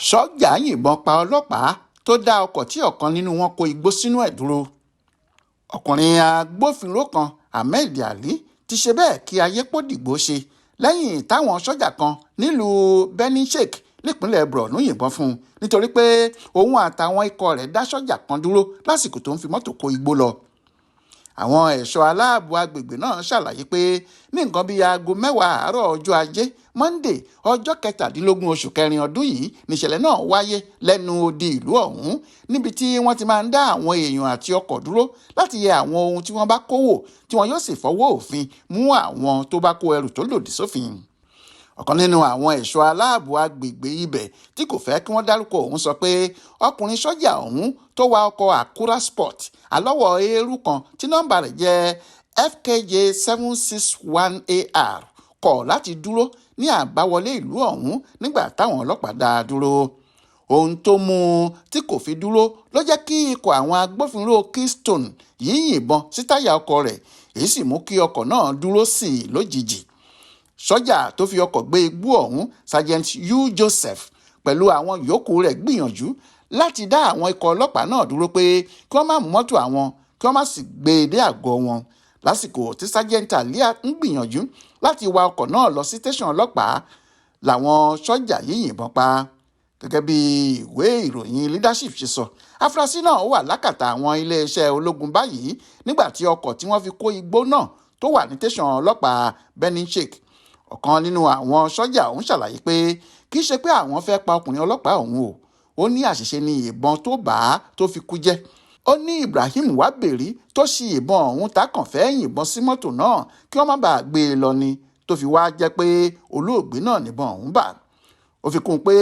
Ṣọja yìnbọn pa ọlọ́pàá tó dá ọkọ̀ tí ọ̀kan nínú wọn kó igbó sínú ẹ̀ dúró. Ọkùnrin agbófinró kan Ahmed Ali ti ṣe bẹ́ẹ̀ kí ayé pọ̀ dìgbò ṣe lẹ́yìn táwọn sọ́jà kan nílùú Benin nípínlẹ̀ Borno yìnbọn fún un nítorí pé òun àtàwọn ikọ̀ rẹ̀ dá sọ́jà kan dúró lásìkò tó ń fi mọ́tò kó igbó lọ. Àwọn ẹ̀ṣọ́ aláàbò agbègbè náà ṣàlàyé pé ní nǹkan bíi aago 10 àárọ̀ ọjọ́ ajé Monday ọjọ́ 17 oṣù kẹrin ọdún yìí níṣẹ̀lẹ̀ náà wáyé lẹ́nu odi ìlú ọ̀hún níbi tí wọ́n ti máa ń dá àwọn èèyàn àti ọkọ̀ dúró láti yẹ àwọn ohun tí wọ́n bá kó wò tí wọ́n yóò sì fọwọ́ òfin mú àwọn tó bá kó ẹrù tó lòdì sófin. Ọ̀kan nínú àwọn ẹ̀ṣọ́ aláàbò agbègbè ibẹ̀ tí kò fẹ́ kí wọ́n dárúkọ òun sọ pé ọkùnrin sọ́jà ọ̀hún tó wa ọkọ̀ Acura Sport alọ́wọ́ eérú kan tí nọ́mbà rẹ̀ jẹ́ FKJ 761AR kọ̀ láti dúró ní àbáwọlé ìlú ọ̀hún nígbà táwọn ọlọ́pàá dá a dúró. Ohun tó mú un tí kò fi dúró ló jẹ́ kí ikọ̀ àwọn agbófinró Keystone yìí yìnbọn sí táyà ọkọ̀ rẹ̀, èyí sì mú kí ọkọ̀ náà dúró sí i lójijì. Sọ́jà tó fi ọkọ̀ gbé igbó ọ̀hún Sergeant U. Joseph pẹ̀lú àwọn yòókù rẹ̀ gbìyànjú láti dá àwọn ikọ̀ ọlọ́pàá náà dúró pé kí wọ́n má mú mọ́tò àwọn kí wọ́n má sì gbé e dé àgọ́ wọn. Lásìkò tí Sergeant Ali ń gbìyànjú láti wa ọkọ̀ náà lọ sí tẹ̀sán ọlọ́pàá làwọn sọ́jà yìí yìnbọn pa. Gẹ́gẹ́ bí ìwé ìròyìn Leadership ṣe sọ, afurasí náà wà lákàtà àwọn iléeṣẹ́ ológun báyìí nígbà tí ọkọ̀ tí wọ́n fi kó igbó náà tó wà ní tẹ̀sán ọlọ́pàá Benin. Ọ̀kan nínú àwọn sọ́jà ọ̀hún ṣàlàyé pé kì í ṣe pé àwọn fẹ́ pa ọkùnrin ọlọ́pàá ọ̀hún ó ní àṣìṣe ni ìbọn tó bá a tó fi kú jẹ́. Ó ní Ibrahim Waberi tó ṣi ìbọn ọ̀hún tákàn fẹ́ yìnbọn sí mọ́tò náà kí wọ́n má bàa gbé e lọ ni tó fi wá jẹ́ pé olóògbé náà níbọn ọ̀hún bà. Ó fi kún un pé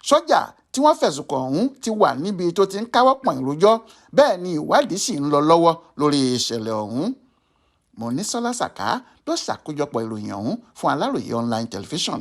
sọ́jà tí wọ́n fẹ̀sùn kàn ọ̀hún ti wà níbi tó ti ń káwọ́ pọ̀nyìn rojọ́, bẹ́ẹ̀ ni ìwádìí sì ń lọ lọ́wọ́ lórí ìṣẹ̀lẹ̀ ọ̀hún. Monísọ́lá Sàká ló ṣàkójọpọ̀ ìròyìn ọ̀hún fún Aláròyé online television.